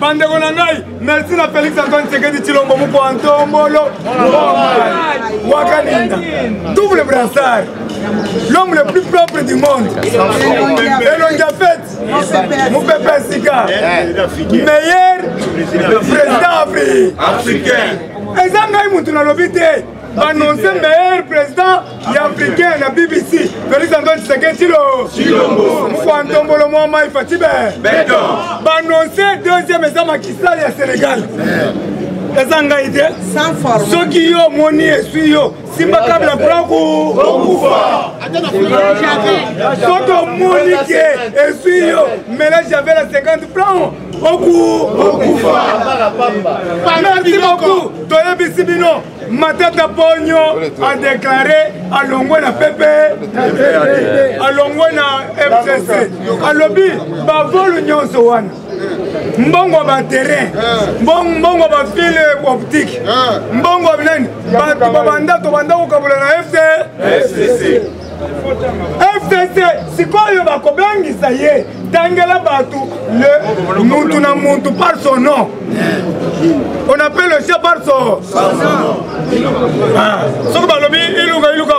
Bande Konangai, merci à Félix Antoine Tshisekedi Tshilombo Mukoantombolo. Wakaninda. Double brassard. L'homme le plus propre du monde. Elonga Fête. Moupepe Sika. Meilleur président africain. Et ça, nous avons annoncé meilleur président africain à la BBC. Félix Antoine Tshisekedi Tshilombo. Mukoantombolo Mohamed Fatibe. Annoncé deuxième examen Macky Sall au Sénégal. Sans forme. Ceux qui ont moni et suyo, si ma câble a braco, ceux qui ont moni et suyo, mais là j'avais la 50 francs. Merci beaucoup. Toye Bisibino, Matata Pogno a déclaré à Longwena Pepe, à Longwena FCC, à Lobby, Bavolo Nyonsowan. Mbongo ba terrain, mbongo ba fil optique, mbongo binani, ba banda to banda ko kabula na FCC. FCC sikoyo ba ko bangisa ye, tangela batu le muntu na muntu par son nom. On appelle le chef par son nom. Soko ba lobi iluka.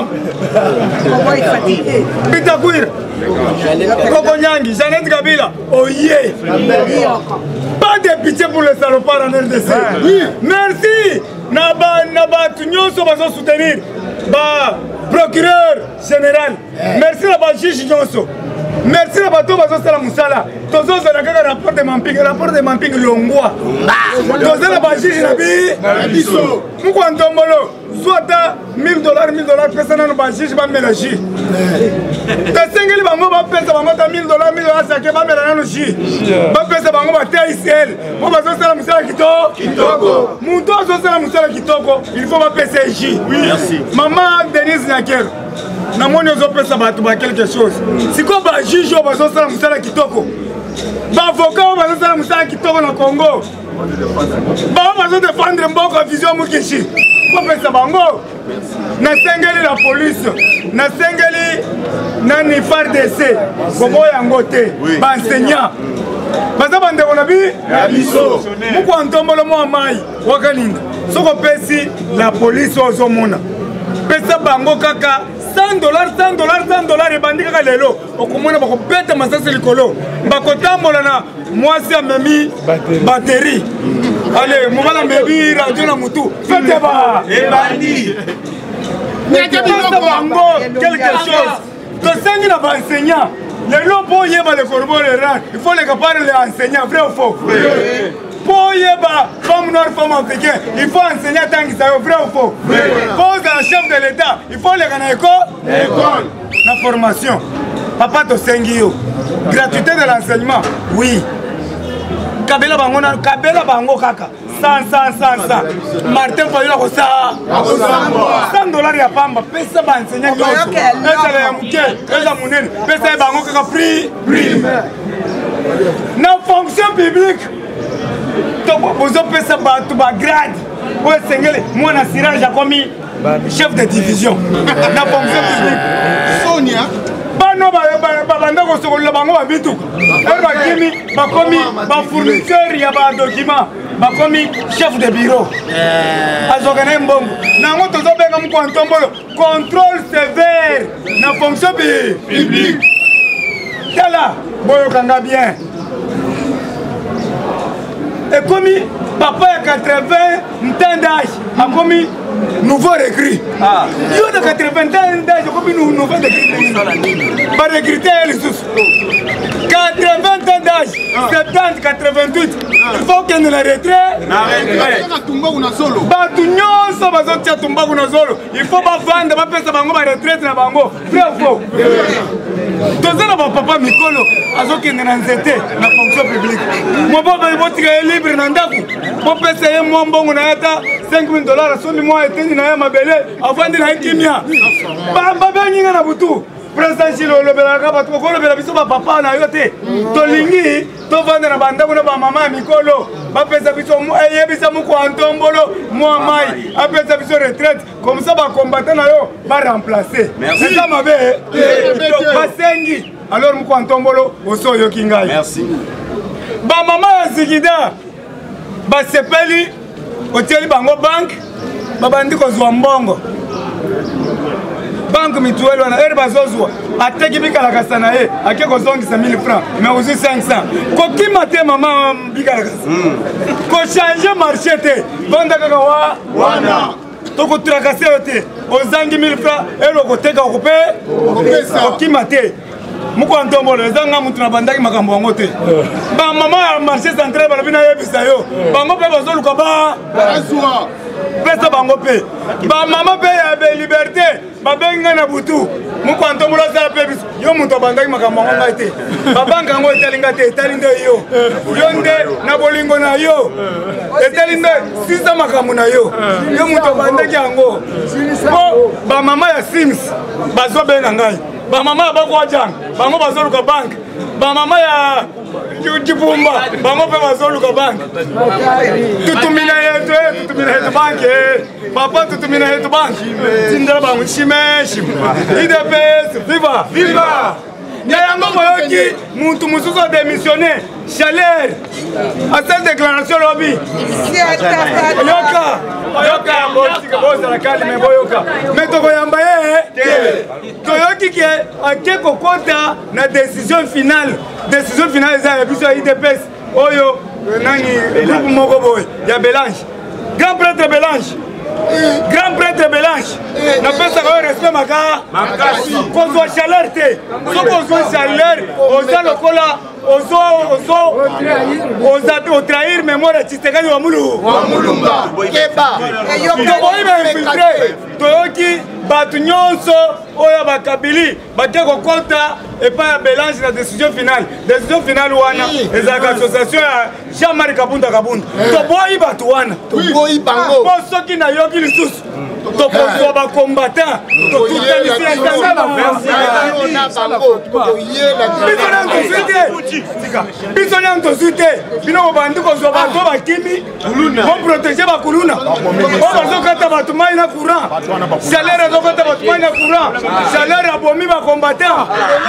Comment il fatigué? Bitakuira. Koko Nyangi, Jeannette Kabila, oyez. Pas de pitié pour les salopards en RDC. Oui. Merci. Naba Tunyoso va soutenir. Procureur général. Merci à Bajish Nyonso. Merci à Bato Bazo Sala Moussala. Tozo Zanaka rapport de Mamping Longwa. Tozo la Bajish Nabi. Moukantombolo. Soit à $1000, personne n'a pas de mélanger. T'as 5000 bango, va payer $1000, ça qui va mélanger. Va payer bango, va TICL. Moi, je vais faire la Kitoko. Mon dos, je vais faire la Kitoko. Il faut va payer CJ. Oui, merci. Maman Denise Naker. Na moni ozope sa batu ba quelque chose. Si ko ba juge ba zo sala musala kitoko. Ba avocat ba zo sala musala kitoko na Congo. Ba zo défendre mboko vision mukishi. Ko pesa bango. Na sengeli la police. Na sengeli nani FARDC. Bobo yango te. Ba enseignant. Baza bande on a bi biso. Muko antombolo mo mai wakaninda. Soko pesi la police ozomona. Pesa bango kaka $100 et bandika kaka lelo okomona bako beta masasi likolo bako tambola na mwasi amemi batterie. Allez, mobala mebi radio na mutu fete ba e bandi pesa bango quelque chose to sengi na ba enseignant lelo po yeba le corbeau le rat il faut les capables les enseignants vrai ou faux. Pour y avoir femme noire, femme africaine, il faut enseigner tant que ça est vrai ou faux. Pose à la chef de l'État, il faut les gagner école. La formation. Papa to Sengio. Gratuité de l'enseignement. Oui. Kabela Bango Kaka. 100. Martin Fayula Kosa. $100 ya pamba. Pesa ba enseignant. Pesa ya muke. Pesa munene. Pesa ya Bango Kaka prix. Na fonction publique. Vous avez fait ça grade. Moi, Sirage a commis chef de division. La fonction publique. Sonia. Non, fournisseur, il y a un document. Chef de bureau. Contrôle sévère. La fonction publique. Là, bien. Et comme papa a 80 ans d'âge, a commis nouveau recrue. Il y a 80 ans d'âge, a commis nouveau recrue. Pas recruter les sous. 80 ans d'âge, 70, 88. Il faut qu'il y ait une retraite. Il faut pas vendre, pas faire ça, retraite na bango. Vrai ou faux? Tous les papa Mikolo, azoki n'anzete la fonction publique. Moi papa il faut tirer libre nandaku. Pour payer moi bongo na yata $5000 sur le mois et na ma belle avant de la kimia. Baba benga na butu. Président Chilo le belaka ba ko le bela biso ba papa na yote. To lingi to vendre na banda na ba mama Mikolo. Ba pesa biso yebisa muko antombolo moi mai. A pesa biso retraite comme ça ba combattre na yo ba remplacer. C'est ça ma belle. Alors, nous sommes Merci. Ba maman Zigida, basepeli otieli bango banque babandi kozwa mbongo banque mutuelle wana ere bazozwa ateki bikalakasa na ye ake kozongisa 1000 francs mais ozwi 500 kokima te mama bikalakasa kochange marché te banda kaka wana tokotrakase yo te ozangi 1000 francs ere okoteka okupe kokima te muko ntombolo ezanga mutu na bandaki makambo yango te bamama ya marché central balobi nayebisa yo bango mpe bazoluka bazwa pesa bango mpe bamama mpe ya beliberté babengi ngai na butu muko ntombolo azala mpe biso yo mutu abandaki makambo yango ngai te babanka yango etali ngai te etali nde yo nde na bolingo na yo etali nde sisa makambo na yo mutu abandaki yango mpo bamama ya sims bazobenga ngai bamama ya bakwajanga bango bazoluka banke bamama ya Kipumba bango mpe bazoluka banke tutumina yetu banke papa tutumina yetu banke tindela bango shimeshima IDPS viva na yango boyoki mutu mosusu adémissionné Chaleur à cette déclaration lobi yoka bozala kalme boyoka mais tokoyamba ye toyoki ke ake kokota na décision finale eza ya biso ya IDPS oyo nani groupe moko boye ya Belange grand prêtre Belange napesaka oyo respect makasi kozwa chaleur te soki ozwa chaleur oza lokola otrahir mémoire ya Tshisekedi wa Mulumba tokoyi bainfiltre toyoki bato nyonso oyo bakabili bake kokota epai ya Belange na décision finale wana ezalaka association ya Jean-Marie Kabunda toboyi bato wana po soki nayoki lisusu tokozwa bakombatant biso nyonso tozwi te bino bobandi kozwa bato bakimi boprotege bakuluna o bazokata bato mai na courant chaleur azokata bato mai na courant chaleur abomi bakombatant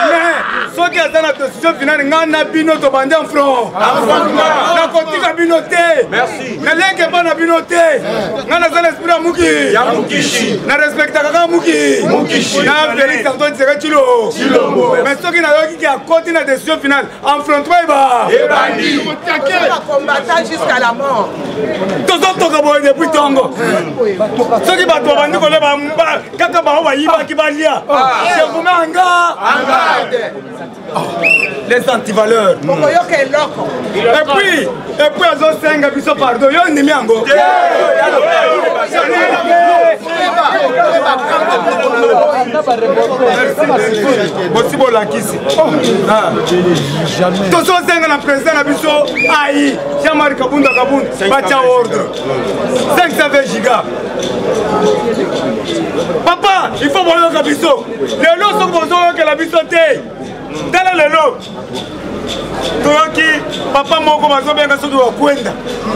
mais soki aza na décision finale ngai na bino tobandi en front nakotika bino te nalenge mpa na bino te ngai naza na esprit ya muki na respecta kaka muki na Félix Antoine Tshisekedi Tshilombo mais soki nayoki ki akoti na décision finale affrontement ebandi combattant jusqu'à la mort tozotoka boye depuis tongo soki bato babandi koleba kaka bao bayibaki balia sevume anga les antivaleurs et puis azosenga biso pardon yo ndimi yango bosi bolakisi tozosenga na président na biso ai Jean-Marie Kabunda batia ordre 520 giga papa il faut boyoka biso lelo soki bozoyokela biso te tala lelo toyoki papa moko bazobenga soki wakwenda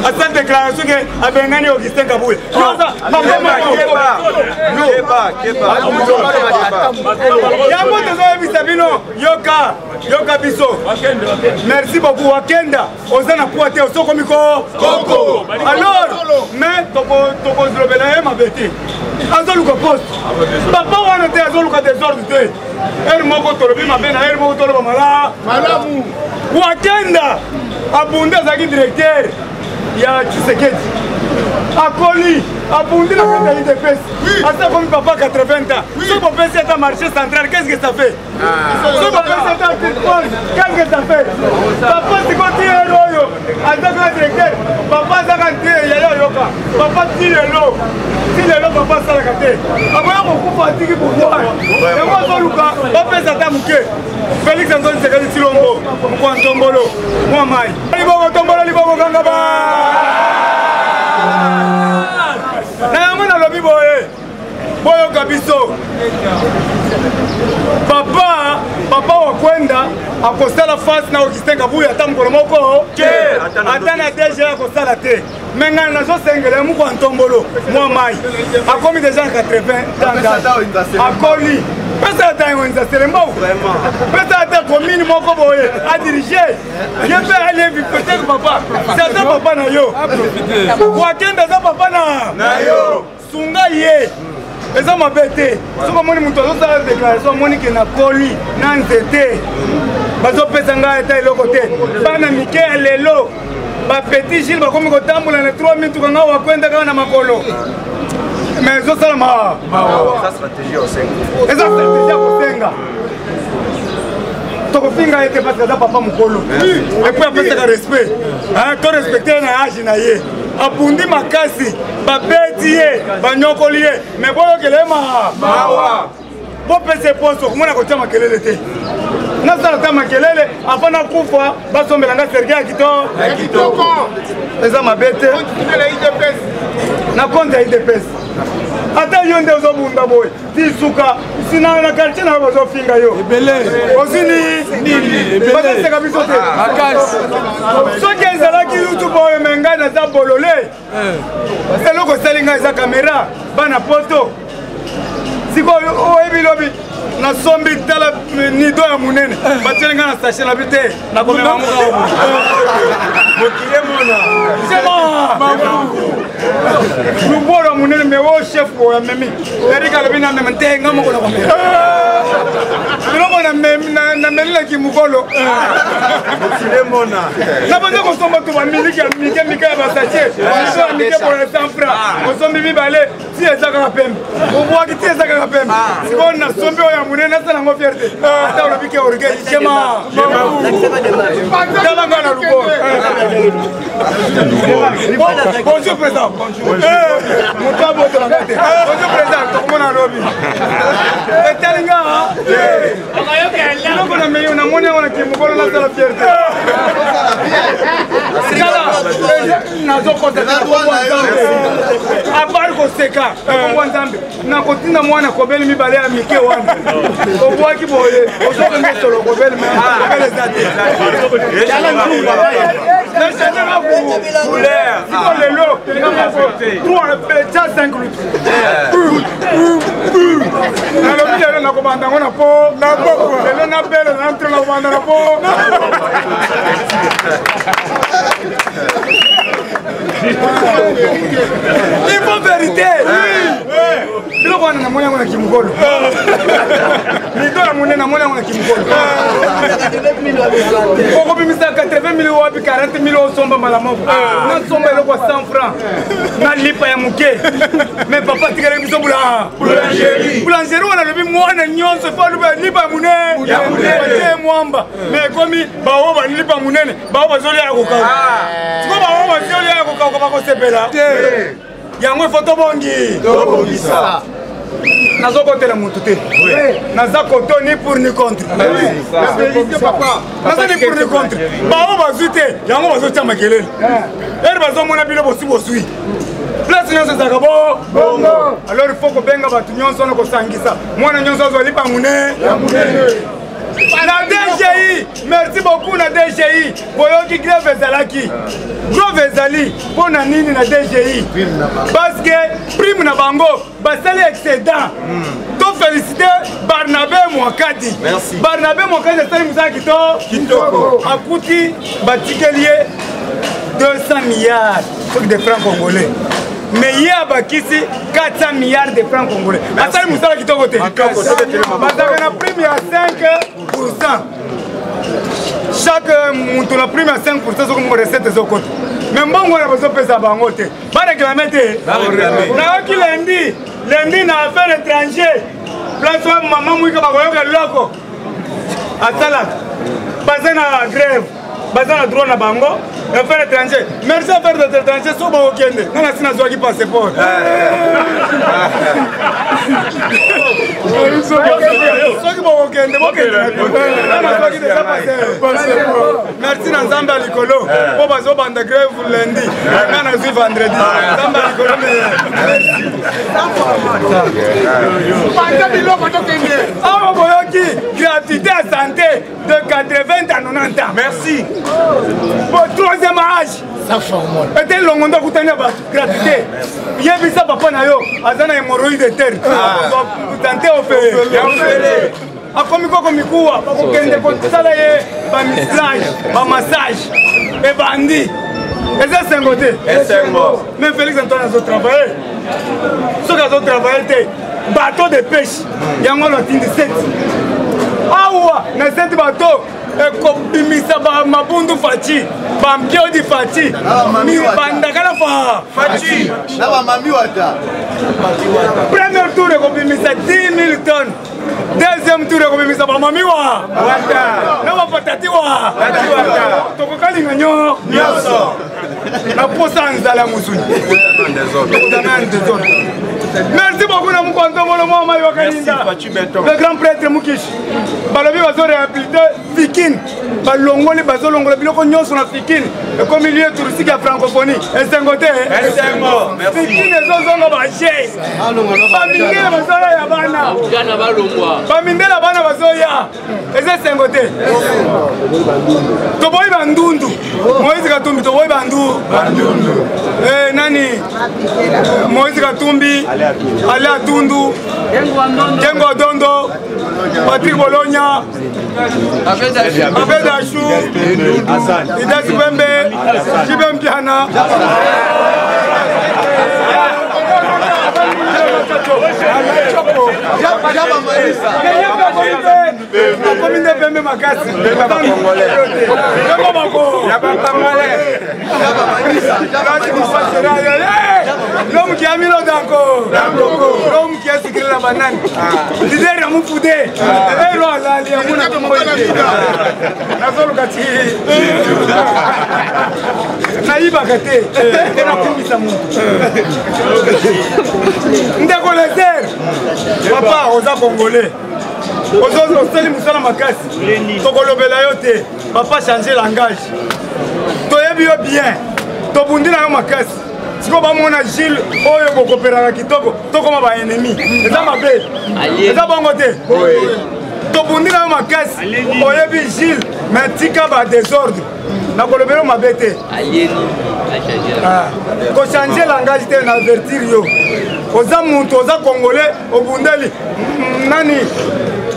asa déclaration ke abengani Augustin Kabuye yango tozoyebisa bino yoka biso merci beaucoup wakenda oza na poa te osokomi koko alors mais tokozolobela ye mabe te azoluka poste papa wana te azoluka désordre te ere moko tolobi mabe na ere moko toloba malamu wakenda abundi azalaki directeur ya Tshisekedi akoli abundi na kata IDPS asa komi papa 80 ans soki bopesi ata marché central qu'est-ce que ça fait soki bopesi ata petite pole qu'est-ce que ça fait papa sikoti ero oyo azaka directeur papa azaka nte yaya oyoka papa ti lelo papa asalaka te akoya kokufa atiki pouvoir yango azoluka bapesa ata moke Félix Antoine Tshisekedi Tshilombo mokwa ntombolo mwa mai liboko tombolo liboko kangaba na yango nalobi boyoka biso papa wakwenda akosala face na Augustin Kabuye ata mokolo moko ata na DG akosala te me ngai nazosengela mokwa ntombolo mwa mai akomi deja na 80 akoli pesa pesa ata yenza selemba pesa ata commune moko boye a diriger ye pe aller peut-être papa c'est ata papa na yo wakenda za papa na yo sunga ye eza mabe te soki omoni moto azosala déclaration omoni ke na koli na nzete bazopesa ngai ata eloko te bana mike ya lelo bapetit gile bakomi kotambola na 3 mituka ngai wakwenda kaka na makolo mais ezosala eza stratégie ya kosenga tokofinga ete parce aza papa mokolo epuis apesaka respect to respecte na age na ye apundi makasi babeti ye banyokoli ye mais boyokele ye mawa bopesa poso komona kotia makelele te nasala ta makelele afa nakufa basombelanga serge ya kitoko eza mabe te na konte ya idps ata yo nde ozobunda boye tisuka sina na quartier na bazofinga yo osini bazoseka biso te soki ezalaki youtube oyo me ngai naza bolole eloko esali ngai eza kamera bana poto sikoyo oyebi lobi nasombi tala nido ya munene batieli ngai na sachet na bi te nakomema muka mokile mona luboro munene me wo chef oyo amemi erika lobi namema nte nga moko nakomema biloko namelelaki mokolo nabanza kosomba to bamiliki ya mike ya basachet ya mike boya 100 franc osombi mibale ti eza kaka pembe obwaki ti eza kaka pembe sikoyo nasombi oyo ya munene nasala yango fierte ata olobi ke orgueil jema tala nga na luboro bonjour président moto abotolanga te bonjour président tokomona lobi etali nga eloko na meyo namoni yango na kimokolo nasala fierte nazokota apart koseka ekongwa nzambe nakotinda mwana kobeli mibale ya mike wana obwaki boye ozokende solo kobeli kobeli eza te nachangaka siko lelo tia 5 nalobi lelo nakobanda yango na po lelo nabele nantre nakobanda na po il faut vérité biloko wana namoni yango na kimokolo lido ya monene namoni yango na kimokolo okobimisa 80 000 wapi 40 000 osomba mbala moko nasomba eloko 100 franc nalipa ya moke mais papa tikeleki biso boulangerie wana lobi mwana nyonso efo lipa ya monene mwamba mais ekomi bawo balilipa monene bawo bazolia ya kokauka siko bawo bazolia ya kokauka bakosepela yango efo tobongisa nazokotela mutu te naza koto ni pour ni contre naza ni pour ni contre bao bazwi te yango bazotia makelele ere bazomona bino bosi boswi place nyonso ezalaka bongo alors il faut kobenga bato nyonso wana kosangisa mwana nyonso azwalipa munene na DGI merci beaucoup na DGI boyoki grève ezalaki grève ezali mpona nini na DGI parce que prime na bango basali excédent to félicité Barnabé Mwakati Barnabé Mwakati asali mosala kitoko akuti batikeli ye 200 milliards de francs congolais mais il y a 400 milliards de francs congolais. Asali musala kitoko te. Bazaka na prime ya 5%. Chaque monto la prime à 5% sur mon recette des autres. Mais mbongo na bazo pesa bango te. Ba réclamer te. Na ki lundi na affaire étranger. Place wa maman mwika bakoyoka loko. Atala. Bazana grève. Bazana droit na bango. Affaire étranger. Merci affaire étranger so ba okende. Nana sina zo ki passeport. Soki ba okende merci na Nzambe likolo. Po bazo banda grève lundi. Nana zui vendredi. Nzambe likolo merci. Ah boyoki gratuité à santé de 80 à 90 ans. Merci. Pour troisième âge. Ça forme. Et longondo kutanya ba gratuité. Yebisa papa na na yo aza na hémorroïde de terre tante opéré akomi koko mikuwa bakokende kosala ye bamislage bamassage ebandi eza esengo te mais Félix Antoine azotravaille soki azotravaille te bateau de pêche yango lotindi 7 awa na 7 bateau ekobimisa bamabundu faci bampiodi faci bandakala faci premier tour ekobimisa 10 000 tonnes deuxième tour ekobimisa bamami wa na bapatati wa tokokalinga nyonso na posa nzala mosuni merci beaucoup na mukontomolo mwa mai wakalinda le grand prêtre Mukish balobi bazo réhabilité Fikine balongoli bazolongola biloko nyonso na Fikine ekomi lieu touristique ya francophonie esengo te Fikine ezozonga baje bamindela bazoya ya bana bamindela bana bazoya eza esengo te toboyi bandundu Moïse Katumbi toboyi bandundu nani Moïse Katumbi Ale Atundu Kengo Dondo Patrick Bologna Abed Achou Idas Pembe Jibem Piana commune de Pembe Makasi l'homme qui a mis l'eau d'encore, l'homme qui a sécuré la banane, l'idée de Moufoudé, et là, il y a mon atomologie. Naïba Kate, et la Kumisamou. Papa, on a congolais. Aujourd'hui, Moussala Makasi, Tokolobela yote, papa changer langage. Toyebi yo bien, tobundi na yo makasi. Siko ba mona Gilles oyo bokopera kitoko, tokoma ba ennemi. Eza mabe. Eza bongo te. Tobundi na yo makasi, oyebi Gilles, mais tika ba désordre. Na kolobela mabe te. Ko changer langage te na avertir yo. Oza muntu oza congolais obundeli nani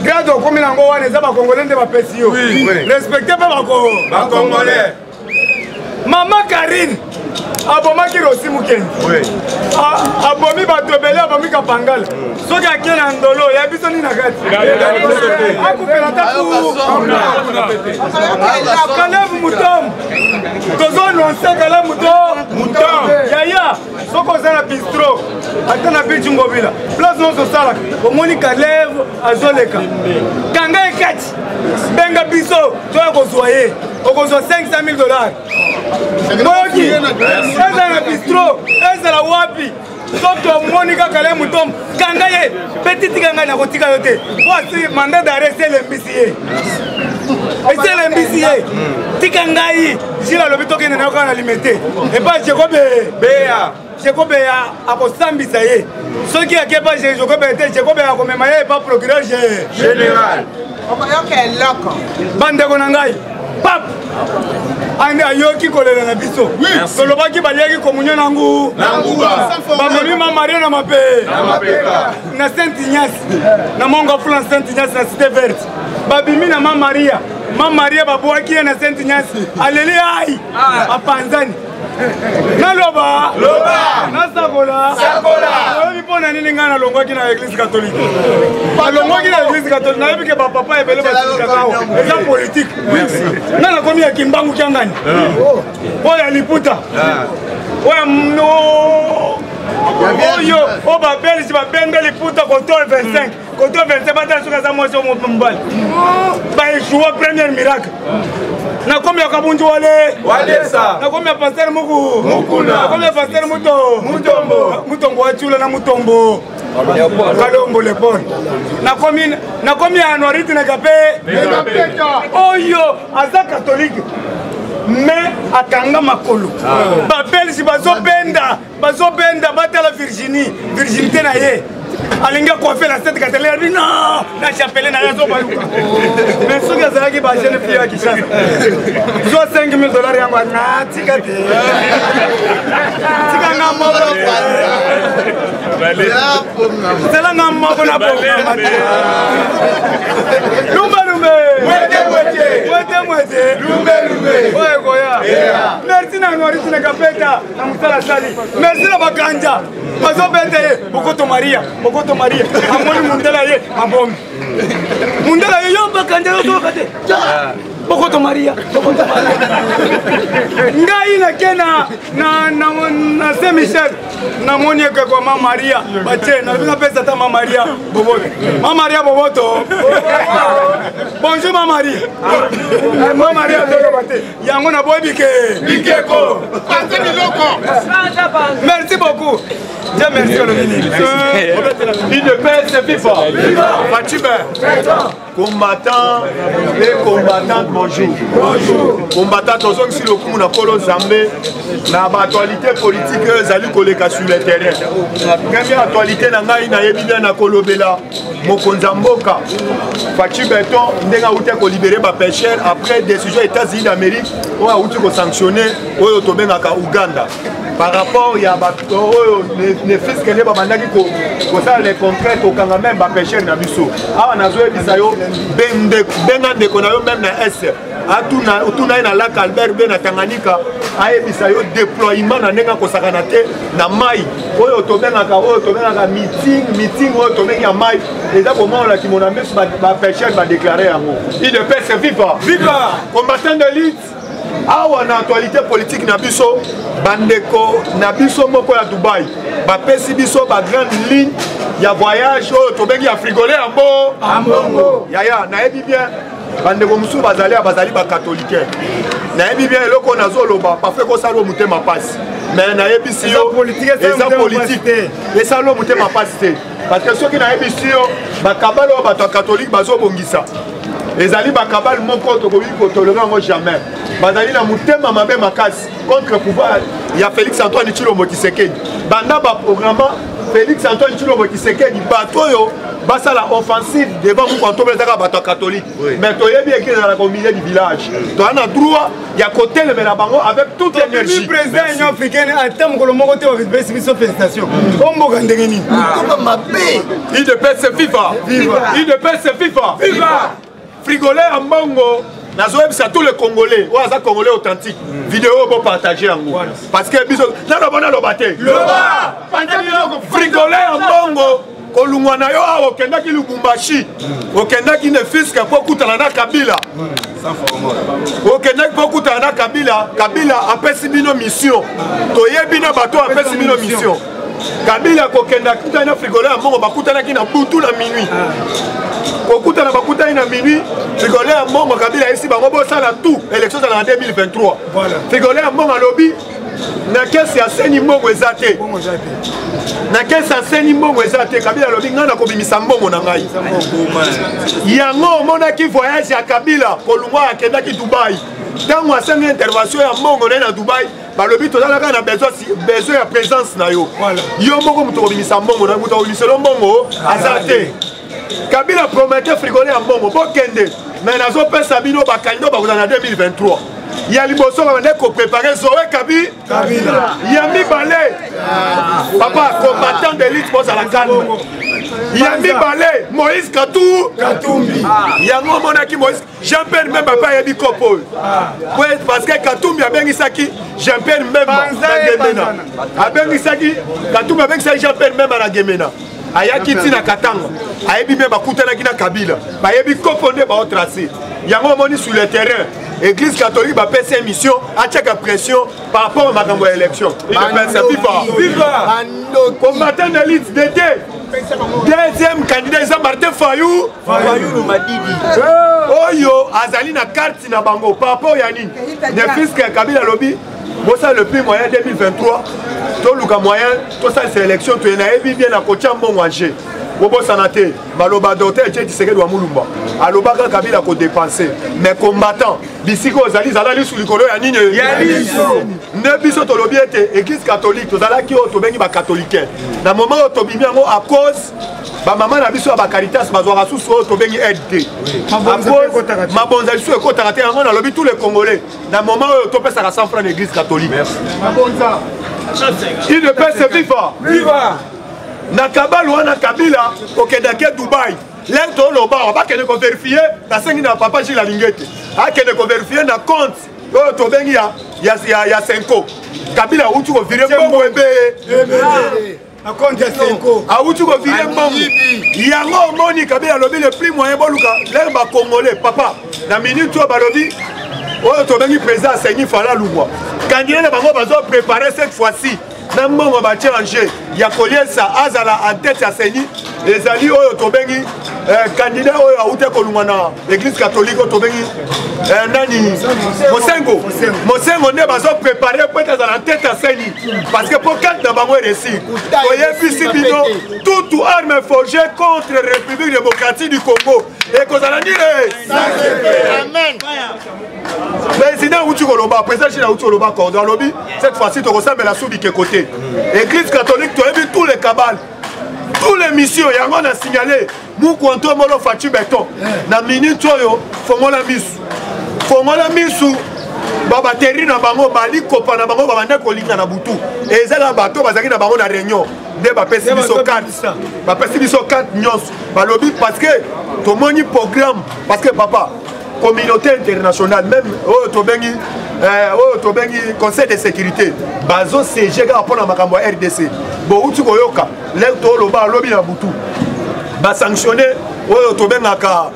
grade okomi nango wana eza bacongolais nde bapesi yo respecte mpe bacongolais. Mama Karine abomaki Rosi Mukendi abomi bato ebele abomi Kapangala soki akie na ndolo ya biso nini na kati akupela taku Kalebu Mutombo tozononse Kalebu Mutombo yaya soki oza na bistro ata na bici ngobila place nyonso osalaka omoni Kalebu azoleka kanga ekati benga biso toya kozwa ye okozwa $500,000 moyoki eza na bistro ezala wapi soki omoni kaka Kalebu Mutombo kanga ye petiti kanga na kotika yo te voici mandat d'arrêt elembisi ye eselembisi ye tika ngai jila lobi tokende na yo kaka na limete epa Jekobeya akosambisa ye soki akepa Jekobeya te Jekobeya akomema ye epa procureur général bandeko na ngai pap ande ayoki kolela na biso tolobaki baliaki komunyo na nguba bamemi mamarie na mape na Saint Ignace na mongo fula na Saint Ignace na cité verte babimi na mamaria babwaki ye na Saint Ignace aleli ai apanzani naloba nasakola oyebi mpo na nini ngai nalongwaki na église catholique alongwaki na église catholique nayebi ke bapapa ebele basilikakao eza politique nga nakomi ya kimbangu kiangani oyo ya liputa oyo o babelisi babende liputa koto 25 koto 25 batala soki aza mwasi omobali baeshua première miracle nakomi ya kabunju walesa nakomi ya pasteur mukuna nakomi ya pasteur mutombo wachula na mutombo kalombo lepone nakomi ya anuarite na kape oyo aza katolike mais akanga makolo babelisi bazobenda batala virginité na ye alingi coiffer la tête katele lui non na chapelle na yazo baluka mais ce que ça qui ba jeune fille à Kinshasa zo $5,000 yango na tika te tika nga moko c'est là nga moko na bo merci na ngoriti na kapeta na mutala sali merci na bakanja bazo bete bokoto Maria amoni mundela ye abombi mundela ye yo bakanja yo kate bokoto Maria ngai na kena na Saint Michel na moni ke kwa mama Maria bache na bina pesa ta mama Maria boboto bonjour mama Maria mama Maria to bate yango na boy bikeko merci beaucoup. Dieu merci le ministre. Il ne pèse c'est FIFA. Fatima. Combattant et combattante bonjour. Combattant tous sur le coup na Kolo Zambé na actualité politique zali koleka sur le terrain. Première actualité na ngai na yebina na Kolobela Mokonza Mboka. Fatima Beton ndenga uté ko libérer ba pêcheurs après décision États-Unis d'Amérique on a outi ko sanctionner oyo tobenga ka Uganda. Par rapport à les fils que les babandaki ko ça les contrats au kanga même ba pêcheur na biso awa na zo bisayo benga de konayo même na S atuna na lac Albert ben na Tanganyika aye bisayo déploiement na nenga ko sakana te na mai oyo to benga ka meeting oyo to benga mai et là comment la ki mon ami ba pêcheur va déclarer yango il de paix c'est viva combattant de l'élite awa na actualité politique na biso bandeko na biso moko ya Dubai bapesi biso ba grande ligne ya voyage oyo tobengi ya frigolé ambongo yaya nayebi bien bandeko musu bazali ba catholique nayebi bien eloko nazoloba parfait ko salo mutema pasi mais nayebi si yo eza politique eza lo mutema pasi te parce que soki nayebi si yo bakabalo bato catholique bazobongisa ezali bakabal moko tokobi ko tolérer ngo jamais bazali na mutema mabe makasi contre pouvoir ya Félix Antoine Tshilombo Tshisekedi banda ba programme Félix Antoine Tshilombo Tshisekedi bato yo basala offensive devant mu konto bezaka bato catholique mais toyebi ekeza au milieu du village to ana droit ya côté le mena bango avec toute énergie le président union africaine a tam ko moko te avec biso félicitations ombo gandenge ni ko mabe il de paix c'est FIFA il de paix c'est FIFA frigolé ambongo nazoyebisa tous les Congolais ou aza Congolais authentique vidéo pour partager en gros parce que biso na loba te frigolé ambongo kolungwa na yo awo okendaki Lubumbashi okendaki ne fiske po kutana na Kabila okendaki po kutana na Kabila apesi bino mission toyebi na bato apesi bino mission Kabila kokenda kutana na frigolé ambongo bakutanaki na butu na minuit kokutana bakutani na minuit frigolé ambongo Kabila esi bango bosala tout élection en 2023 frigolé ambongo alobi na kesi ya seni mbongo eza te na kesi ya seni mbongo eza te Kabila alobi nga na kobimisa mbongo na ngai yango omonaki voyage ya Kabila kolungwa akendaki Dubai ntango asengi intervention ya mbongo naye na Dubai balobi tozalaka na besoin ya présence na yo yo moko moto kobimisa mbongo na moto kobimiselo mbongo aza te Kabila promete frigolé ya mbongo bokende mais nazopesa bino bakando bakozala na 2023 ya liboso babande koprépare Zoé Kabila ya mibale papa combattant d'élite bozala calme ya mibale Moïse Katumbi yango monaki Moïse Jean-Pierre Mbemba pa yebi kopo parce que Katumbi abengisaki Jean-Pierre Mbemba na Gemena abengisaki Katumbi abengisaki Jean-Pierre Mbemba na Gemena ayaki tina Katanga ayebi me bakutanaki na Kabila bayebi kopo nde baotracer yango moni sur le terrain Église catholique va faire une mission à chaque pression par rapport à l'élection. Il viva combattant d'élite d'été. Deuxième candidat, c'est Martin Fayou. Oyo, Azali na carte na bango. Par rapport à Yannick, le fils que Kabila lobby, bon ça le prix moyen 2023. Tout le moyen, tout ça c'est élection. Tu es bien à Kocham bon manger. bobosana te baloba docteur Etienne Tshisekedi wa Mulumba alobaka Kabila ko dépenser mais combattant bisiko ozali zala lisu likolo ya nini ya liso ne biso tolobi ete église catholique tozalaki o tobengi ba catholicain na moment o tobimi yango à cause ba mama na biso ba Caritas bazwaka susu o tobengi aide mabonza lisu ekotaka te yango nalobi tous les Congolais na moment o topesaka 100 francs l'église catholique mabonza il ne peut se vivre viva na kabalo wana Kabila okedake Dubai lento loba bakende ko vérifier na sengi na papa Gilles Alingete akende ko vérifier na compte o to bengi ya Senko Kabila utu ko virer mbongo ebe na compte ya Senko a utu ko virer mbongo yango moni Kabila lobi le plus moyen boluka l'herbe congolais papa na minute to balobi o to bengi président Seigneur Fala Lungwa candidat bango bazo préparer cette fois-ci na mbongo batie en jeu ya koliesa azala en tête ya Seigneur ezali oyo tobengi candidat oyo aute kolungwa na église catholique oyo tobengi nani Mosengo nde bazo préparer pour être en tête ya Seigneur parce que pour quatre na bango réussi oyebisi bino toute arme forgée contre la République démocratique du Congo et kozala ndire amen président uti koloba président China uti koloba cordon lobby cette fois-ci to ressemble soubi ke côté église catholique to ebi tous les cabales tous les missions yango na signalé mu konto molo fatu beton na minute oyo fongola misu baba terri na bango bali kopa na bango babande kolinga na butu ezala bato bazaki na bango na réunion nde bapesi biso 4 nyonso balobi parce que tomoni programme parce que papa communauté internationale même tobengi conseil de sécurité bazo CG ga pona makambo ya RDC bo uti koyoka lento loba lobi na butu ba sanctionner oyo tobengaka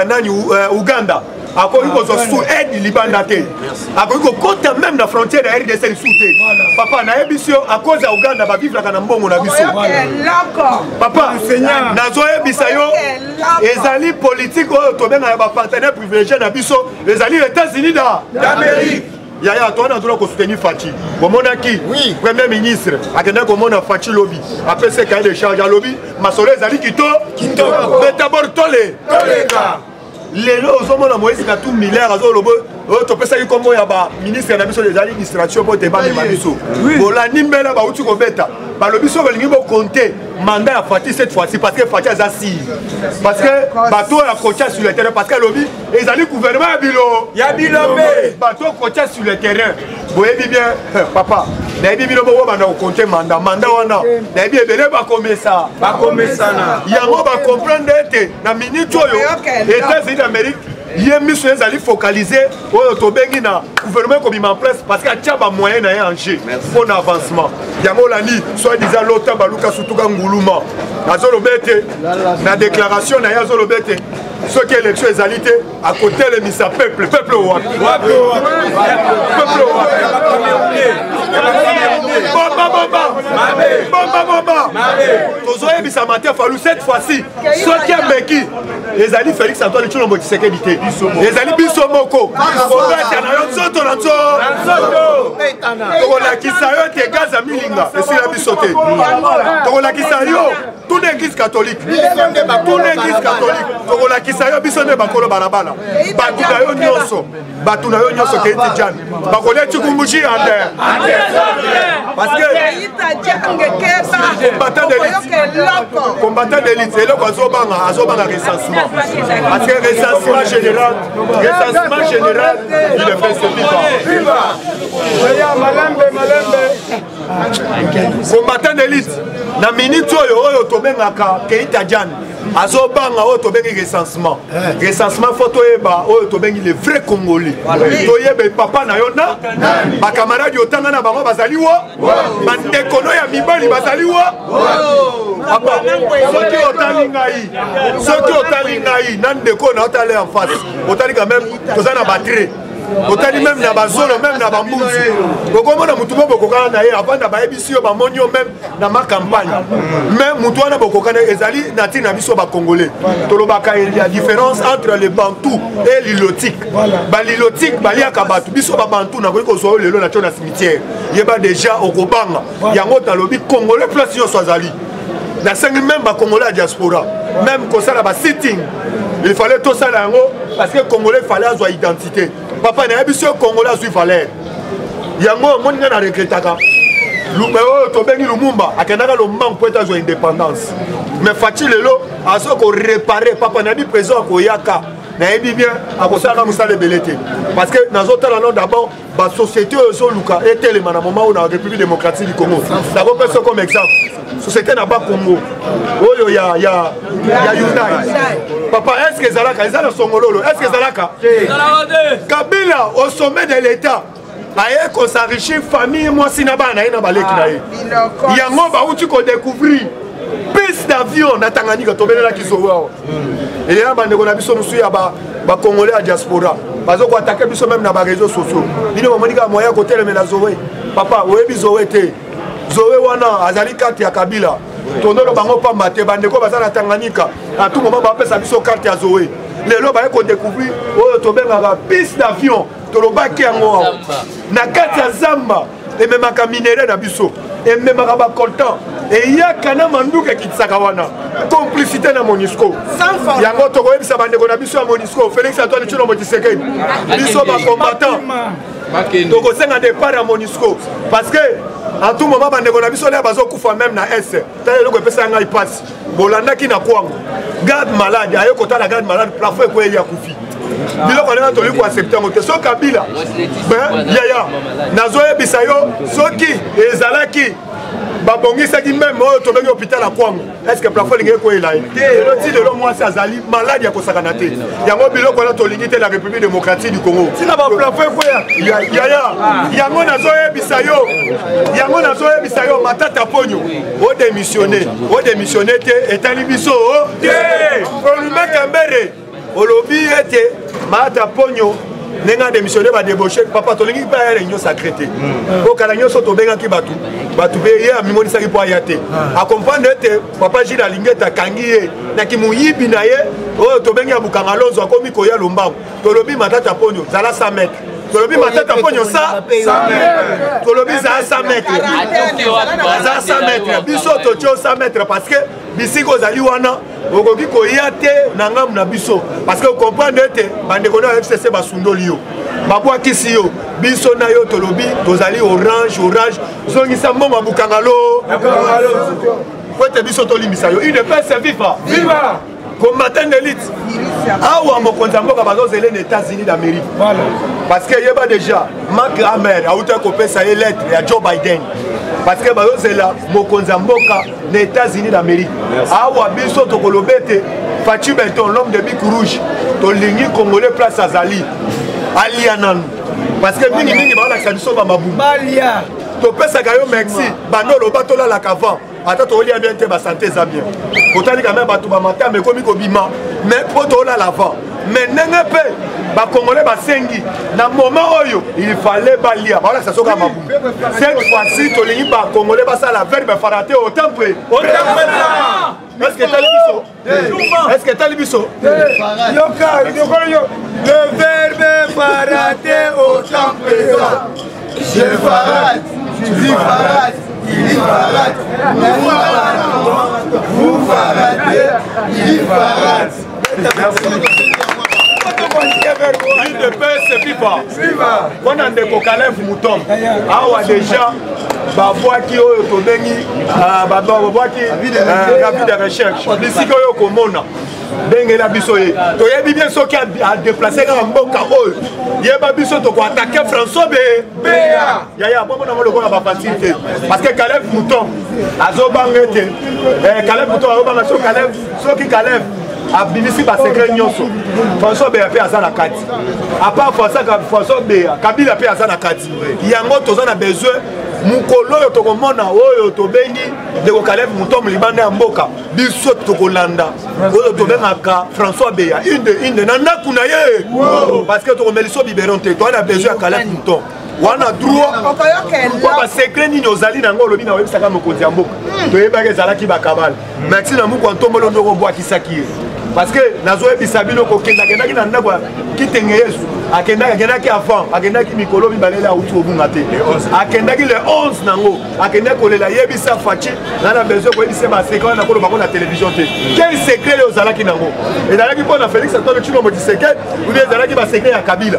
nani Uganda akoki kozwa sous aide libanda te akoki kokota même na frontière ya RDC sous te papa na yebisi yo à cause ya Uganda bavivraka na mbongo na biso papa nazoyebisa yo ezali politique oyo tobengaka bapartenaire privilégié na biso ezali États-Unis d'Amérique yaya toana tula kosoutenir Fachi bomonaki premier ministre akenda komona Fachi lobi apese cahier de charge alobi masolo ezali kitoko betabor tolenga lelo ozomona Moïse Katumbi milliard azolobo topesaki kombo ya ba ministre na biso ezali distraction po te ba mema biso bolandi mbela ba uti kobeta balobi so bolingi bo compter mandat ya Fachi cette fois-ci parce que Fachi aza si parce que bateau ya coacha sur le terrain parce que lobi ezali gouvernement ya bilombe bateau coacha sur le terrain boyebi bien papa na yebi bino bo banda ko compter mandat wana na yebi ebele bakomesana yango ba comprendre ete na minute oyo États-Unis d'Amérique ye miso ezali focalisé oyo tobengi na gouvernement kobima en place parce que atia ba moyen na ye en jeu pour avancement yango lani soit disant l'OTAN baluka sutuka nguluma azoloba ete na déclaration na ye azoloba ete soki élection ezali te à côté le misa peuple wapi bomba tozoyebisa matin falu cette fois-ci soki ameki ezali Félix Antoine Tshilombo Tshisekedi te ezali biso moko obeta na yo nzoto na nzoto tokolakisa yo te gaza milinga esila biso te tokolakisa yo toute église catholique tokolakisa yo biso nde bakolo balabala bato na yo nyonso keiti jani bakolia tikumbushi ande parce que combattant d'élite eloko azobanga recensement parce que recensement général il est fait ce combattant d'élite na minute oyo tobengaka keita jani azobanga oyo tobengi recensement faut toyeba oyo tobengi les vrais congolais toyebe papa na yo na bakamaradi otanga na bango bazali wo bandekono ya mibali bazali wo papa soki otali ngai na ndeko na otali en face otali quand même toza na batterie otali même na bazolo même na bambuzi bokomona mutu mo bokokana na ye avant na bayebisi yo bamoni yo même na ma campagne mais mutu wana bokokana ezali na ntina biso bakongolais tolobaka il y a différence entre les bantous et l'ilotique balilotique baliaka bato biso babantu nakoki kozwa oyo lelo na tio na cimetière yeba déjà okobanga yango talobi congolais place nyonso azali na sengi même ba Congolais à diaspora même comme ça là ba sitting il fallait tout ça là parce que Congolais fallait avoir identité papa na biso Congolais a valeur yango moni na regretaka to bengi Lumumba akendaka lo manque pour être indépendance mais Faci lelo aso ko réparer papa na bi président ko yaka na ebi bien akosala musala belete parce que dans autres là d'abord ba société so luka etele na moment où na République démocratique du Congo d'abord personne comme exemple société na ba Congo oyo ya Unite papa est-ce que Zalaka ezala songololo est-ce que Zalaka Kabila au sommet de l'état aye ko s'enrichir famille moi sinaba na ina baleki na ye yango ba uti ko découvrir piste d'avion na Tanganyika tobelela kizowa et là bande ko na biso musu ya ba Congolais à diaspora bazo ko attaquer biso même na ba réseaux sociaux bino monika moya ko telemela Zoé papa oyebi Zoé te Zoé wana azali carte ya Kabila tondolo bango pamba te bande ko bazana Tanganyika à tout moment ba pesa biso carte ya Zoé lelo ba ko découvrir oyo tobenga piste d'avion tolobaki yango na kati ya zamba ememaka minere na biso ememaka bacoltan eyaka na manduka ekitisaka wana complicité na MONUSCO yango tokoyebisa bandeko na biso ya MONUSCO Félix Antoine Tshilombo Tshisekedi biso bacombattant tokosenga départ ya MONUSCO parce que en tout moment bandeko na biso lea bazokufa même na s tala eloko epesa ngai pasi bolandaki na kwango garde malade aye kotala garde malade plafond ekoyeli ya kufi biloko ndenge toli koaccepte yango te so Kabila yaya nazoyebisa yo soki ezalaki babongisaki meme oyo tobengi hôpital ya kwango est-ce que plafond elingi ekoyela ye lelo ti lelo mwasi azali maladi ya kosakana te yango biloko wana tolingi te la République démocratique du Congo tina baplafond ekoya yaya yango nazoyebisa yo Matata Ponyo odémissionne te etali biso te olumeka mbere olobi ete Matata Ponyo nenga démissionné ba débauché papa tolingi pa ya réunion sacrée te ko kala nyonso to benga ki batu be ya mimoni saki po ayate a comprendre ete papa Gilles Lingeta kangiye na ki muyibi na ye o to benga bukanga lonzo akomi ko ya lombango to lobi Matata Ponyo zala 100 mètres tolobi Matata Ponyo ça 100 mètres tolobi za 100 mètres za 100 mètres biso to tio 100 mètres parce que bisiko zali wana okoki koya te na ngamu na biso parce que comprendre ete bandeko na FCC basundoli yo babwakisi yo biso na yo tolobi tozali orange zongisa mbongo bukanga lo po ete biso tolimbisa yo une paix viva combattant d'élite awa mokonzi ya mboka bazozela na États-Unis d'Amérique parce que yeba déjà ma grand-mère auta kopesa ye lettre ya Joe Biden parce que bazozela mokonzi ya mboka na États-Unis d'Amérique awa biso tokolobete Faci Benton l'homme de bic rouge tolingi congolais place azali alia nanu parce que mingi baolakisa biso bamabumbalia topesaka yo merci bando oloba tolalaka avant ata tolia bien te basanté eza bien kotali quand même bato bamatama ekomi kobima mais po tolala avant mais ndenge mpe bacongolais basengi na moment oyo il fallait balia baolakisa soka mabumu cette fois-ci tolingi bacongolais basala verbe farate otampe est-ce que tali biso le verbe farate otampe je farate tu dis farate il dit farate vous faratez il dit farate l'île de paix c'est viva kona ndeko Caleb Mutombo awa déjà babwaki oyo tobengi babwaki avis de recherche bisika oyo komona ndengela biso ye toyebi bien soki adeplace kaka mboka oyo yeba biso tokoatake François Beya yaya bomona ngo lokola bafantile te parce que Caleb Mutombo azobanga ete Caleb Mutombo azobanga soki Caleb abimisi basekret nyonso François Beya mpe aza na kati apart François Beya Kabila mpe aza na kati yango toza na besoin mukolo oyo tokomona oyo tobengi ndeko Caleb Mutombo libanda ya mboka biso tokolanda oyo tobengaka François Beya inde na ndaku na ye parce que tokomeliso biberon te toza na besoin ya Caleb Mutombo wana droit kwa basekret nini ozali nango olobi na oyebisaka mokonzi ya mboka toyebaki ezalaki bakabala merci na muku antombolo ndoko obwakisaki ye parce que nazoyebisa bino kokendakendaki na ndako kitenge Yesu akendaki avant akendaki mikolo mibale la uti obunga te akendaki le 11 nango akendaki kolela yebisa faci nana besoin koyebisa basecret na kolo bango na télévision te quel secret le ozalaki nango ezalaki mpo na Félix Antoine Tshilombo Tshisekedi ou bien ezalaki basecret ya Kabila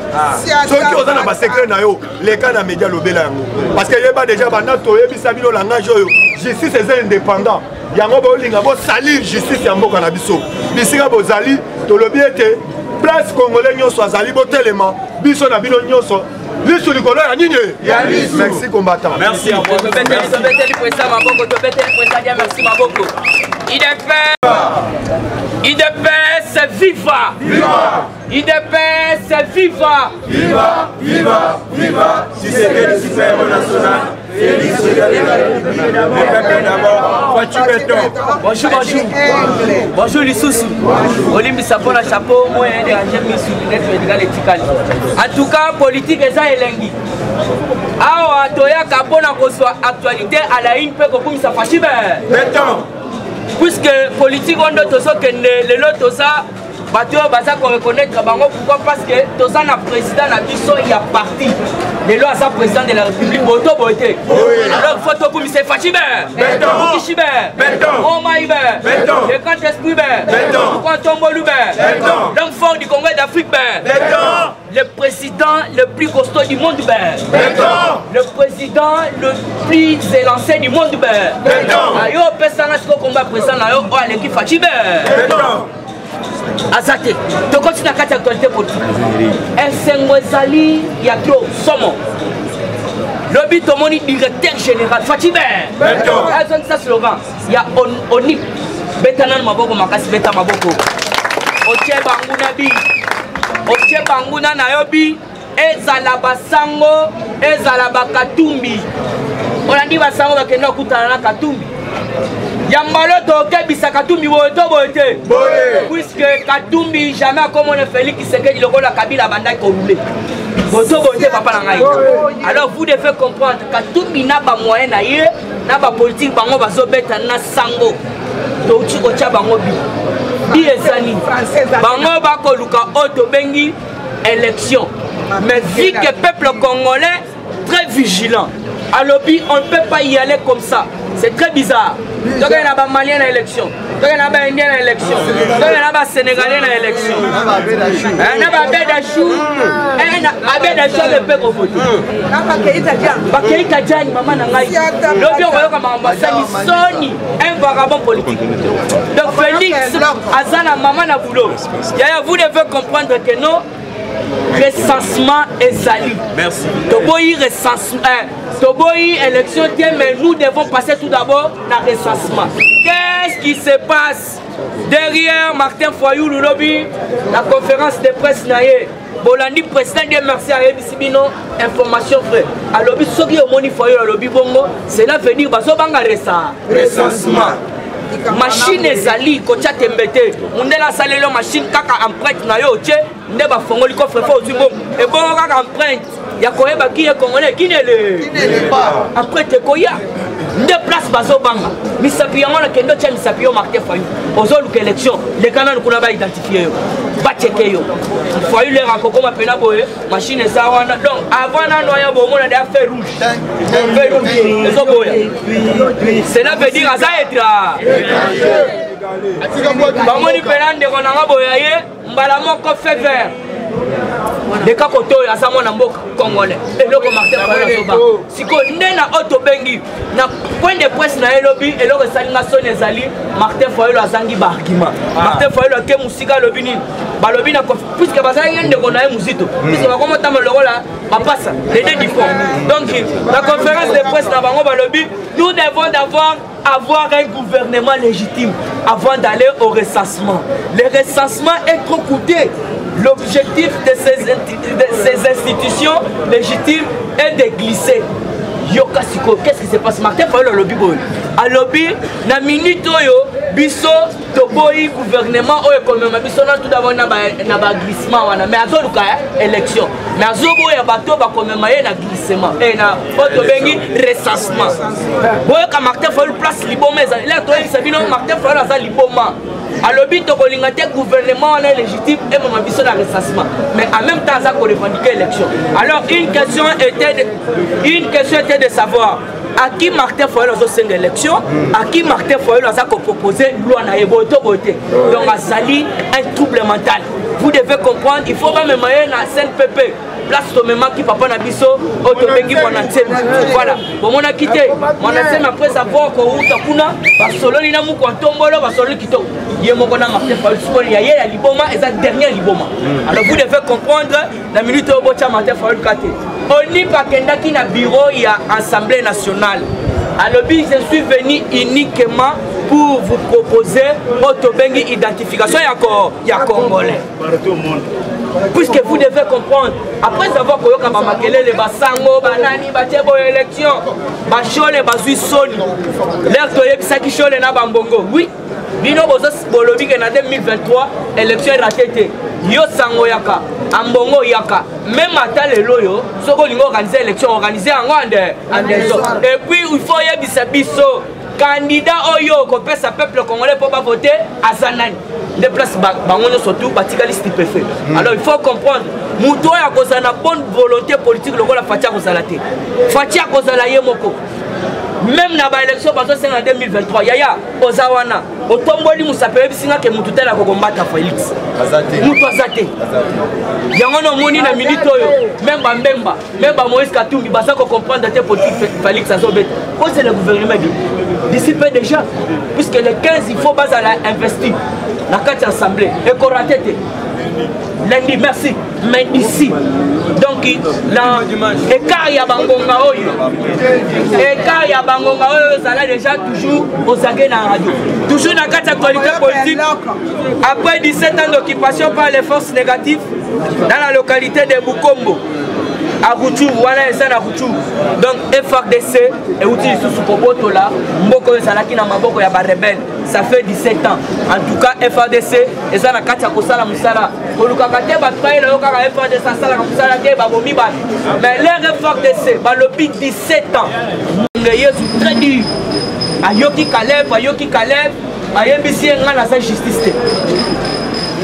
soki oza na basecret na yo leka na média lobela yango parce que yeba déjà banda toyebisa bino langage oyo justice eza indépendant yango bolinga bosalir justice ya mboka na biso bisika bozali tolobi ete place congolais nyonso azali botelema biso na bino nyonso lisu likolo ya nini merci combattant merci à vous IDPS viva IDPS viva viva viva viva Tshisekedi super national bonjour Lisusu olimbisa mpona chapeau moyen déranger misu lunette médicale etikali en tout cas politique eza elengi awa toyaka mpona kozwa actualité à la une mpe kokumisa fashi puisque politique ondo tozokende lelo toza bato oyo baza koreconnaître bango pourquoi parce que toza na président na biso ya parti lelo aza président de la république boto bote alors il faut tokumisa fashi Kishibe Omaïbe le grand esprit le grand tombolu l'homme fort du Congrès d'Afrique le président le plus costaud du monde le président le plus élancé du monde ayo pesana siko combat président na yo o aleki fashi Azate, tu continues à faire l'actualité politique. Esengo ezali ya kyo somo. Lobby tomoni directeur général Fatibé. Azon sa slogan. Ya onip betanan maboko makasi beta maboko. Oche banguna bi. Oche banguna na yobi ezala basango ezala bakatumbi. Olandi basango bakenda kutana na katumbi. Yambalo toke bisa Katumbi boto bote puisque Katumbi jamais comme on Félix Tshisekedi loko la Kabila banda ko rouler boto bote papa na ngai alors vous devez comprendre Katumbi na ba moyen na ye na ba politique bango bazo beta na sango to uchi ko cha bango bi ezani bango ba ko luka auto bengi élection mais vu que peuple congolais très vigilant à lobby on ne peut pas y aller comme ça. C'est très bizarre. Donc il y a des Maliens à l'élection, donc il y a des Indiens à l'élection, donc il y a des Sénégalais à l'élection. Il y a des Bédachou, il y a des Bédachou de Pego Foto. Il y a des Italiens, maman Nangaï. L'objet comme ambassade, Sony, un vagabond politique. Donc Félix, Azana, maman Naboulot. Vous devez comprendre que non. Recensement et sali. Merci. Toboyi recensement. Toboyi élection, mais nous devons passer tout d'abord dans le recensement. Qu'est-ce qui se passe derrière Martin Foyou Loulobi, la conférence de presse naïe? Bolandi président de merci à Ebisibino, information vraie. À l'obi, ce qui est au moni Foyou à l'obi bongo, cela veut dire baso banga recensement. Machine ezali kocha tembete mundela salelo machine kaka empreinte na yo tie nde ba fongoli ko frefo ozimbo e bon kaka empreinte ya koyeba ki e congolais ki ne le pas empreinte koya nde place bazo banga misapi yango na kendo tia misapi yo Martin Fayou ozolu ke élection les canaux kuna ba identifier yo ba checker yo Fayou le rakoko ma pena boye machine ça wana donc avant na noya bo mona da fer rouge ezo boya cela veut dire aza etra bamoni pelande konanga boya ye mbala moko fait vert de kakoto ya samo na mboka congolais eloko Martin Fayou soba siko ndena auto bengi na point de presse na elobi eloko salinga sone ezali Martin Fayou azangi ba argument Martin Fayou ke musika lobi nini balobi na puisque bazali yende kona ye muzito puisque bakomota moloko la bapasa les deux différents donc la conférence de presse na bango balobi nous devons avoir un gouvernement légitime avant d'aller au recensement. Le recensement est trop coûteux. L'objectif de ces institutions légitimes est de glisser. Yoka Siko, qu'est-ce qui se passe? Martin Fayou lobby boy. A lobby, na minute oyo, biso toboyi gouvernement oyo comme biso na tout d'abord na ba glissement wana. Mais azoluka élection. Mais azobo ya bato ba comme na glissement. Et na auto bengi recensement. Boy ka Martin Fayou place liboma. Là toi il s'est dit non Martin Fayou aza liboma. Alors, le gouvernement est légitime et mon ambition de ressassement. Mais en même temps, ça revendiquer l'élection. Alors, une question était de savoir à qui Martin Fayulu a fait l'élection, à qui Martin Fayulu a proposé loi na eboto boté. Donc, Azali, un trouble mental. Vous devez comprendre, il faut pas me marier dans la CNPP. Place au même qui papa Nabiso, Otobengi Monatsem. Voilà. Bon, on a quitté. Monatsem après savoir qu'on route à Kuna, Basolo Nina Moukantombolo, Basolo Kito. Yemokona Martin Fayulu, Yaye, la Liboma, et sa dernière Liboma. Alors vous devez comprendre, la minute au Bocha Martin Fayulu Kate. On n'y pas qu'il y a un bureau, il y a Assemblée nationale. Alors je suis venu uniquement pour vous proposer Otobengi identification. Il y a Congolais. Puisque vous devez comprendre, après avoir koyoka bamakele les basango banani batebo élection bachole bazui soni l'air toyebisa ki chole na bambongo oui bino bozo bolobi que na 2023 élection ratée yo sango yaka ambongo yaka même ata lelo yo soko lingo organiser élection organiser en et puis il faut yebisa biso candidat oyo ko pesa peuple congolais pour pas voter à Zanani. Des places surtout préfet. Alors il faut comprendre, Mouto a cause de bonne volonté politique, le rôle de Fatia Kozalate. Fatia Kozalaye Moko. Même dans l'élection en 2023, Yaya, Ozawana, Otomboli Moussapé, Singa que Moutoutel a combattu Félix. Moutouazate. Yangono Moni na Militoyo, même Bambemba, même Moïse Katumbi, Basa qu'on comprend dans tes politiques Félix Azobet. Quoi c'est le gouvernement d'ici peu déjà, puisque les 15 il faut pas investir. La carte assemblée et qu'on rate lundi merci mais ici donc l'écart ya bangonga oyo écart ya bangonga oyo ça là déjà toujours aux agents na radio toujours la carte actualité politique après 17 ans d'occupation par les forces négatives dans la localité de Bukombo à Routou, voilà et ça na Routou. Donc FRDC et outil sous Koboto là, Mboko Salaki na Maboko ya ba rebelle. Ça fait 17 ans. En tout cas FRDC et ça na katia kosala musala. Koluka kate ba trail yo ka FRDC sala ka musala ke ba bomi ba. Mais les FRDC ba lobi 17 ans. Ngeye très dur. Ayoki Caleb, ayebisi nga na sa justice.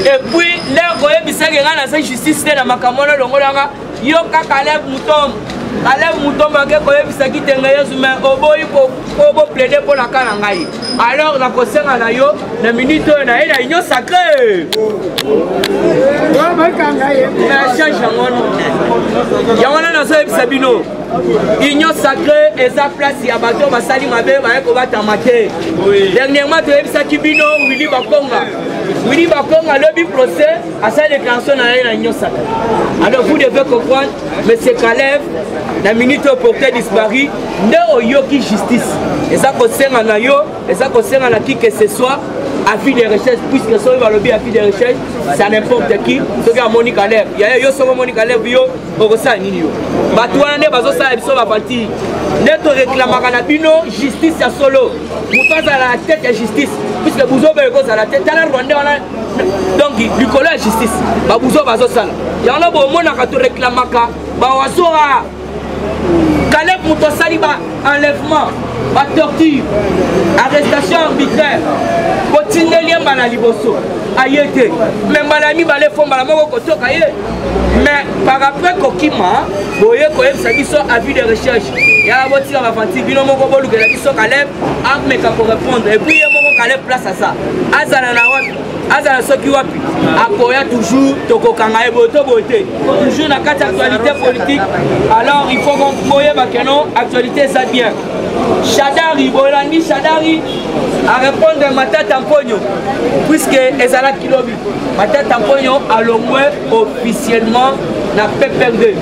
Et puis les koyebisa nga na sa justice na makamolo longolanga Yoka Caleb Moutom bake koyebisa ki tenga Yesu mais oboyi ko plaider pour la kanangai. Alors la kosenga na yo na minute na ina union sacrée. Mais change yangono na so yebisa bino. Union sacrée et sa place ya bato basali mabe ba ko batamate. Dernièrement to yebisa ki bino Willy Bakonga lobby procès à sa déclaration dans l'union sacrée. Alors vous devez comprendre, M. Caleb, la minute au portrait disparu, ne oyoki justice. Et ça concerne à yo, et ça concerne à qui que ce soit, avis de recherche, puisque ça va lobby avis de recherche, c'est n'importe qui, ce qui a Monique Caleb. Il y a yo sur Monique Caleb, yo, au ressent nino. Batouane, bazo sa ebiso va partir. Neto réclamera na bino justice à solo. Vous à la tête de justice, puisque vous avez cause à la tête, donc du collège de justice, vous avez ça. Il y a un moment où réclamaka, Bawasora, Caleb Moutosali, enlèvement, torture, arrestation arbitraire, Potinelien Banaliboso, Ayete, même Balami Balé Fond Balamoko Koto Kaye. Mais par après Kokima, vous voyez quand même ça qui sont avis de recherche. Il y a un petit peu de fatigue, il y a un peu de Caleb, mais pour répondre. Et puis il y a un Caleb place à ça. Azala soki wapi akoya toujours tokokanga eboto bote toujours na kati actualité politique. Alors il faut qu'on moye bakeno actualité ça bien. Shadari Bolandi Shadari a répondre Matata Mpogno puisque ezala kilobi Matata Mpogno a le moins officiellement na PPRD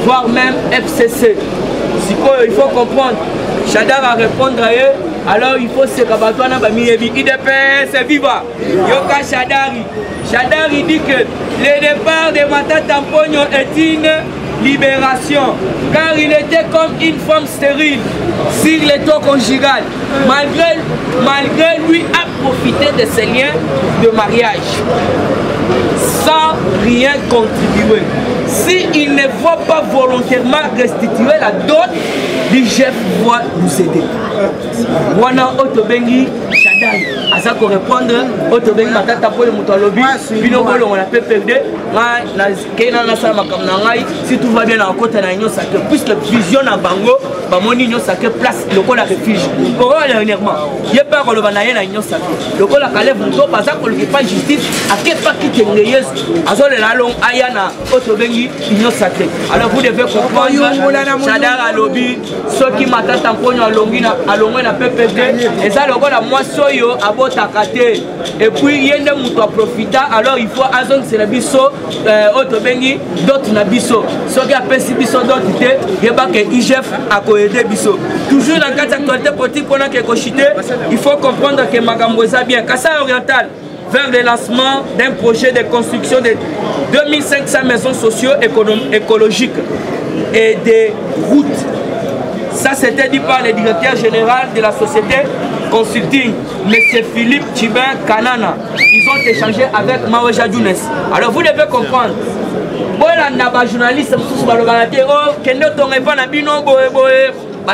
voire même FCC. Il faut comprendre Shadar a répondre à eux. Alors il faut se rabattre dans la IDPS c'est viva. Yoka Shadari. Shadari dit que le départ de Matata Mpogno est une libération car il était comme une femme stérile sur le taux conjugal. Malgré lui a profité de ses liens de mariage sans rien contribuer. S'il ne va pas volontairement restituer la dot, le chef va nous aider. Wana Otobengi Shadari. Ngai aza ko répondre otobengi matata po moto alobi bino bolongo na PPD na kena na sala makambo na ngai si tout va bien na kota na union sacrée puisque vision na bango bamoni union sacrée place lokola refuge koko dernièrement ye pas ko loba na ye na union sacrée lokola kalef moto baza ko luki pas justice akepa kitenge yesu azole la long aya na otobengi union sacrée. Alors vous devez comprendre Chadar alobi soki matata mponyo alongi na alongwe na PPD eza lokola mwaso yo abotaka te et puis yende muto a profita alors il faut azong c'est la biso otobengi d'autres na biso soki apesi biso d'autres te yeba ke IGF a koede biso toujours dans quatre actualités politiques pendant que kochite il faut comprendre que makambo eza bien Kasai Oriental vers le lancement d'un projet de construction de 2500 maisons socio-écologiques et des routes. Ça, c'était dit par le directeur général de la société Consulting, M. Philippe Thibin Kanana. Ils ont échangé avec Maweja Younes. Alors, vous devez comprendre. Voilà, un journaliste,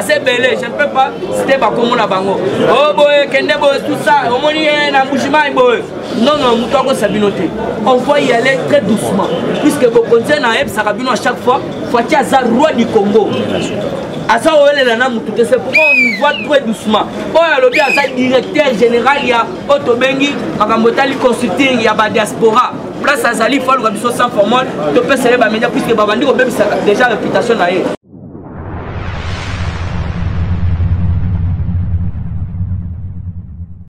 c'est belé, je ne peux pas citer comme la bango. Oh boy, tout ça, on m'a dit un bouchement boy. Non, non, nous sabinoté. On va y aller très doucement. Puisque vous continuez à Sarabino à chaque fois, faut qu'il y ait un roi du Congo. C'est pourquoi on voit très doucement. Oh, il y a un directeur général, il y a Otobengi, Makamotali Consulting, il y a la diaspora. Place à Zali, il faut le sans formol, tu peux célébrer les médias puisque Babandi a déjà réputation.